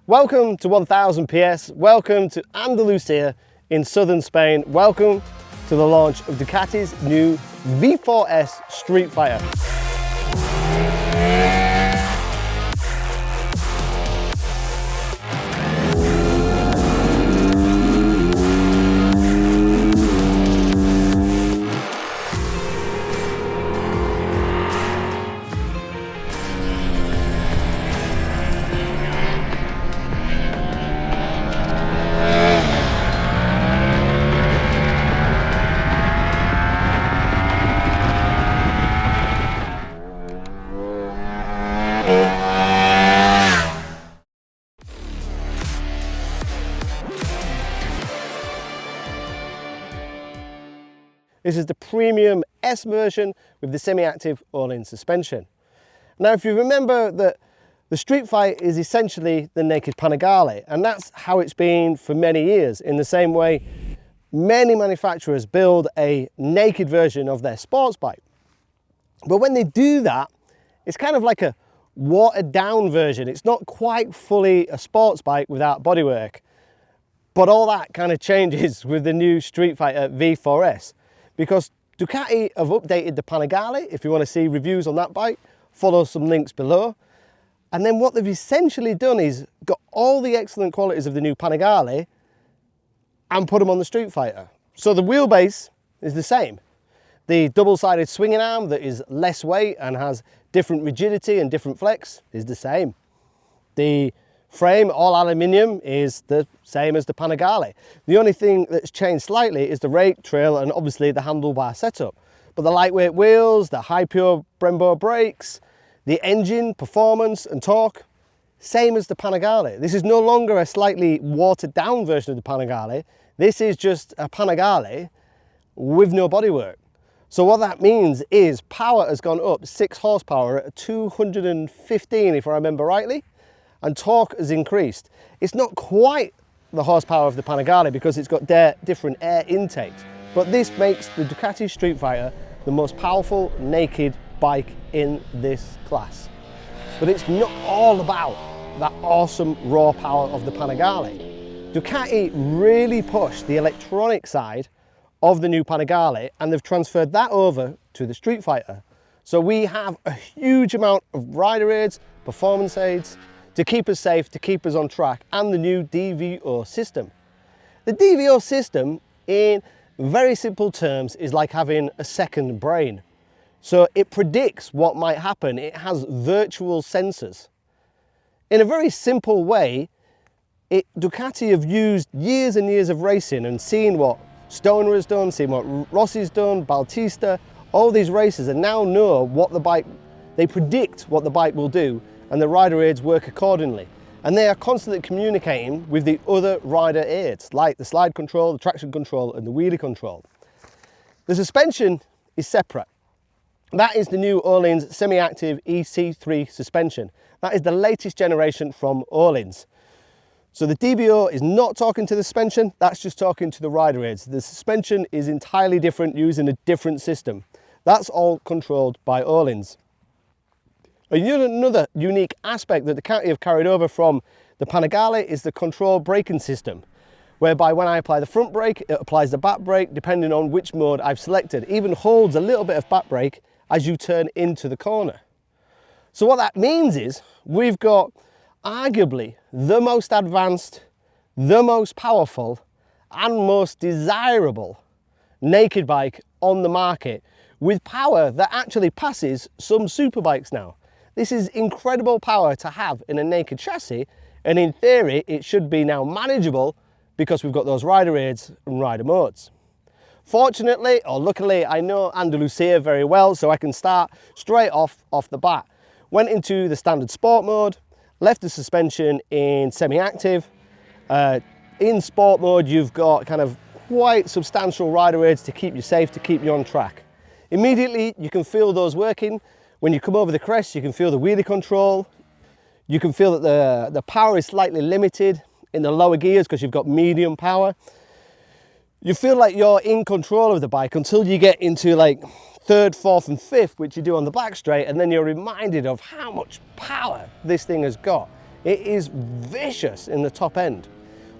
Welcome to 1000 PS, welcome to Andalusia in southern Spain, welcome to the launch of Ducati's new V4 S Streetfighter. This is the premium S version with the semi-active Öhlins suspension. Now, if you remember that the Streetfighter is essentially the naked Panigale, and that's how it's been for many years. In the same way, many manufacturers build a naked version of their sports bike. But when they do that, it's kind of like a watered down version. It's not quite fully a sports bike without bodywork. But all that kind of changes with the new Streetfighter V4 S. Because Ducati have updated the Panigale. If you want to see reviews on that bike, follow some links below. And then what they've essentially done is got all the excellent qualities of the new Panigale and put them on the Streetfighter. So the wheelbase is the same. The double-sided swinging arm that is less weight and has different rigidity and different flex is the same. The frame, all aluminium, is the same as the Panigale. The only thing that's changed slightly is the rake, trail, and obviously the handlebar setup. But the lightweight wheels, the high pure Brembo brakes, the engine, performance and torque, same as the Panigale. This is no longer a slightly watered down version of the Panigale. This is just a Panigale with no bodywork. So what that means is power has gone up 6 horsepower at 215, if I remember rightly. And torque has increased. It's not quite the horsepower of the Panigale because it's got different air intakes, but this makes the Ducati Streetfighter the most powerful naked bike in this class. But it's not all about that awesome raw power of the Panigale. Ducati really pushed the electronic side of the new Panigale and they've transferred that over to the Streetfighter. So we have a huge amount of rider aids, performance aids, to keep us safe, to keep us on track, and the new DVO system. The DVO system, in very simple terms, is like having a second brain. So it predicts what might happen. It has virtual sensors. In a very simple way, Ducati have used years and years of racing and seen what Stoner has done, seen what Rossi's done, Bautista, all these racers, and now know what the bike, they predict what the bike will do, and the rider aids work accordingly. And they are constantly communicating with the other rider aids, like the slide control, the traction control, and the wheelie control. The suspension is separate. That is the new Öhlins semi-active EC3 suspension. That is the latest generation from Öhlins. So the DVO is not talking to the suspension, that's just talking to the rider aids. The suspension is entirely different, using a different system. That's all controlled by Öhlins. Another unique aspect that Ducati have carried over from the Panigale is the control braking system, whereby when I apply the front brake, it applies the back brake depending on which mode I've selected. It even holds a little bit of back brake as you turn into the corner. So what that means is we've got arguably the most advanced, the most powerful and most desirable naked bike on the market, with power that actually passes some superbikes now. This is incredible power to have in a naked chassis, and in theory it should be now manageable because we've got those rider aids and rider modes. Fortunately, or luckily, I know Andalusia very well, so I can start straight off the bat. Went into the standard sport mode, left the suspension in semi-active. In sport mode you've got kind of quite substantial rider aids to keep you safe, to keep you on track. Immediately you can feel those working. When you come over the crest, you can feel the wheelie control. You can feel that the power is slightly limited in the lower gears because you've got medium power. You feel like you're in control of the bike until you get into like 3rd, 4th and 5th, which you do on the back straight, and then you're reminded of how much power this thing has got. It is vicious in the top end.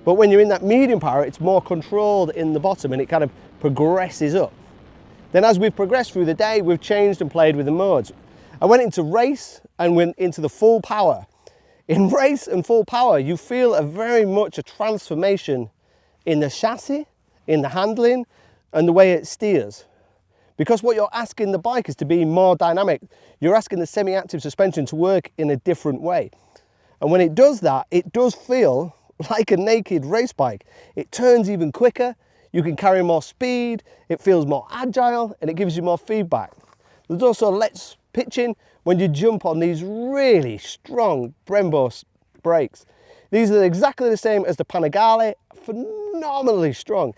But when you're in that medium power, it's more controlled in the bottom and it kind of progresses up. Then as we've progressed through the day, we've changed and played with the modes. I went into race and went into the full power. In race and full power, you feel very much a transformation in the chassis, in the handling, and the way it steers. Because what you're asking the bike is to be more dynamic. You're asking the semi-active suspension to work in a different way. And when it does that, it does feel like a naked race bike. It turns even quicker, you can carry more speed, it feels more agile, and it gives you more feedback. There's also less pitching when you jump on these really strong Brembo brakes. These are exactly the same as the Panigale, phenomenally strong.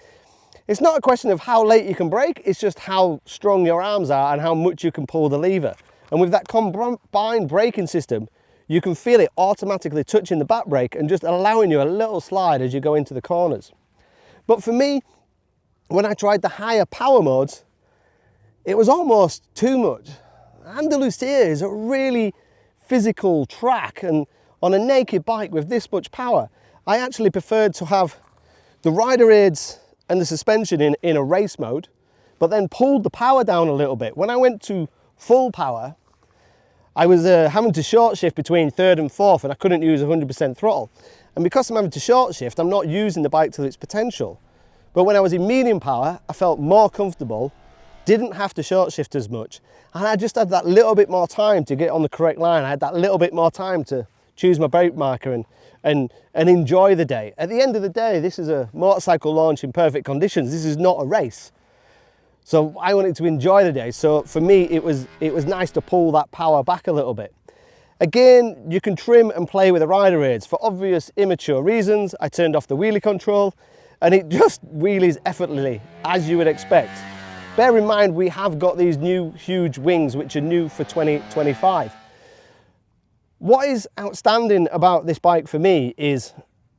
It's not a question of how late you can brake, it's just how strong your arms are and how much you can pull the lever. And with that combined braking system, you can feel it automatically touching the back brake and just allowing you a little slide as you go into the corners. But for me, when I tried the higher power modes, it was almost too much. Andalusia is a really physical track, and on a naked bike with this much power, I actually preferred to have the rider aids and the suspension in a race mode, but then pulled the power down a little bit. When I went to full power, I was having to short shift between third and fourth, and I couldn't use 100% throttle. And because I'm having to short shift, I'm not using the bike to its potential. But when I was in medium power, I felt more comfortable, didn't have to short shift as much, and I just had that little bit more time to get on the correct line. I had that little bit more time to choose my brake marker and enjoy the day. At the end of the day, this is a motorcycle launch in perfect conditions. This is not a race. So I wanted to enjoy the day. So for me, it was nice to pull that power back a little bit. Again, you can trim and play with the rider aids. For obvious immature reasons, I turned off the wheelie control and it just wheelies effortlessly, as you would expect. Bear in mind, we have got these new huge wings, which are new for 2025. What is outstanding about this bike for me is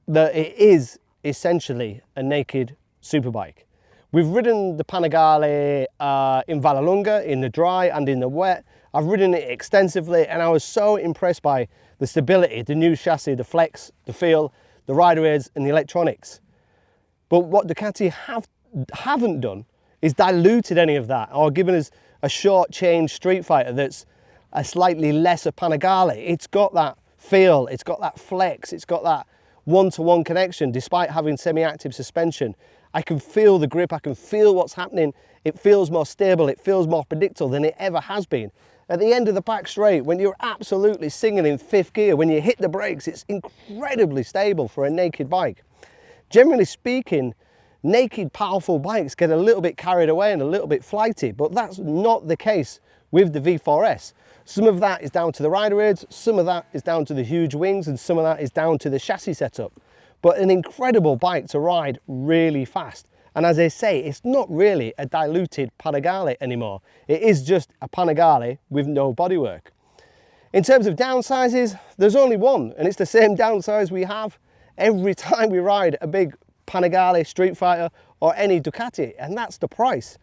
that it is essentially a naked superbike. We've ridden the Panigale in Vallelunga, in the dry and in the wet. I've ridden it extensively and I was so impressed by the stability, the new chassis, the flex, the feel, the rider aids and the electronics. But what Ducati haven't done is diluted any of that or given us a short change Streetfighter that's a slightly lesser Panigale. It's got that feel, it's got that flex, it's got that one-to-one connection despite having semi-active suspension. I can feel the grip, I can feel what's happening. It feels more stable, it feels more predictable than it ever has been. At the end of the back straight, when you're absolutely singing in fifth gear, when you hit the brakes, it's incredibly stable for a naked bike. Generally speaking, naked powerful bikes get a little bit carried away and a little bit flighty, but that's not the case with the V4 S. Some of that is down to the rider aids, some of that is down to the huge wings, and some of that is down to the chassis setup. But an incredible bike to ride really fast. And as I say, it's not really a diluted Panigale anymore. It is just a Panigale with no bodywork. In terms of downsizes, there's only one, and it's the same downsize we have every time we ride a big Panigale, Streetfighter, or any Ducati, and that's the price.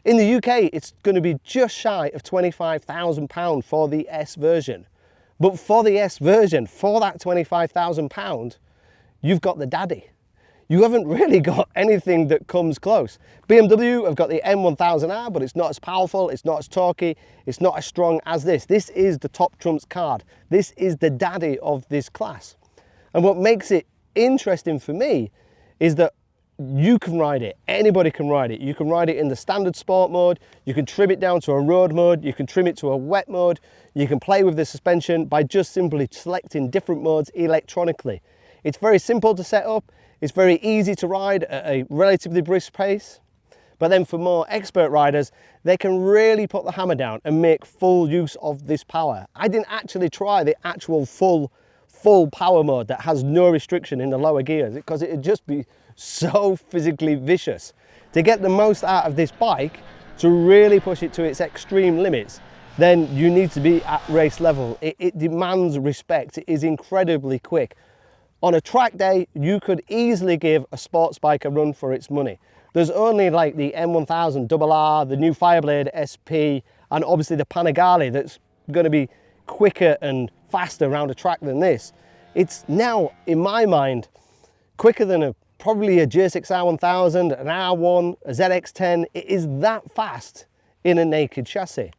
In the UK, it's going to be just shy of £25,000 for the S version. But for the S version, for that £25,000, you've got the daddy. You haven't really got anything that comes close. BMW have got the M1000R, but it's not as powerful, it's not as torquey, it's not as strong as this. This is the top trumps card. This is the daddy of this class. And what makes it interesting for me is that you can ride it, anybody can ride it. You can ride it in the standard sport mode, you can trim it down to a road mode, you can trim it to a wet mode, you can play with the suspension by just simply selecting different modes electronically. It's very simple to set up, it's very easy to ride at a relatively brisk pace, but then for more expert riders, they can really put the hammer down and make full use of this power. I didn't actually try the actual full power mode that has no restriction in the lower gears because it would just be so physically vicious. To get the most out of this bike, to really push it to its extreme limits, then you need to be at race level. It demands respect, it is incredibly quick. On a track day, you could easily give a sports bike a run for its money. There's only like the M1000 RR, the new Fireblade SP, and obviously the Panigale that's going to be quicker and faster around a track than this. It's now, in my mind, quicker than probably a GSX-R 1000, an R1, a ZX-10. It is that fast in a naked chassis.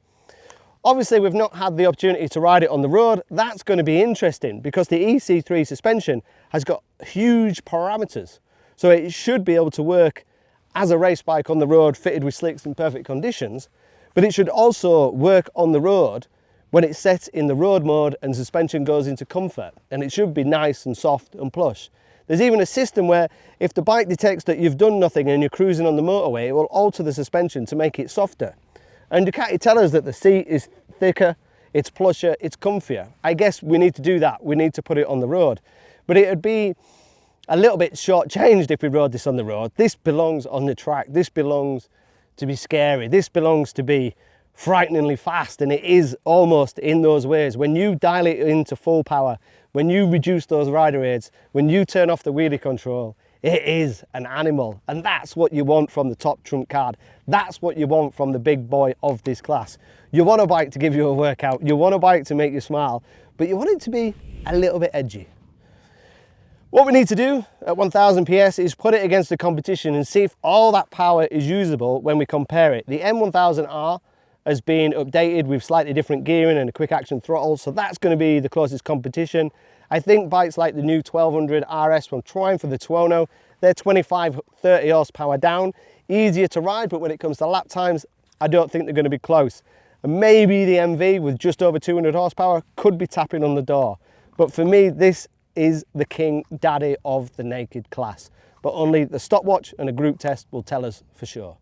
Obviously, we've not had the opportunity to ride it on the road. That's going to be interesting because the EC3 suspension has got huge parameters. So it should be able to work as a race bike on the road, fitted with slicks in perfect conditions, but it should also work on the road when it's set in the road mode and suspension goes into comfort, and it should be nice and soft and plush. There's even a system where if the bike detects that you've done nothing and you're cruising on the motorway, it will alter the suspension to make it softer. And Ducati tell us that the seat is thicker, it's plusher, it's comfier. I guess we need to do that. We need to put it on the road. But it would be a little bit short-changed if we rode this on the road. This belongs on the track. This belongs to be scary. This belongs to be frighteningly fast, and it is almost in those ways. When you dial it into full power, when you reduce those rider aids, when you turn off the wheelie control, it is an animal, and that's what you want from the top trump card. That's what you want from the big boy of this class. You want a bike to give you a workout, you want a bike to make you smile, but you want it to be a little bit edgy. What we need to do at 1000 PS is put it against the competition and see if all that power is usable when we compare it. The M1000R has been updated with slightly different gearing and a quick action throttle, so that's going to be the closest competition. I think bikes like the new 1200 RS from Triumph for the Tuono, they're 25-30 horsepower down, easier to ride, but when it comes to lap times, I don't think they're going to be close. And maybe the MV with just over 200 horsepower could be tapping on the door. But for me, this is the king daddy of the naked class. But only the stopwatch and a group test will tell us for sure.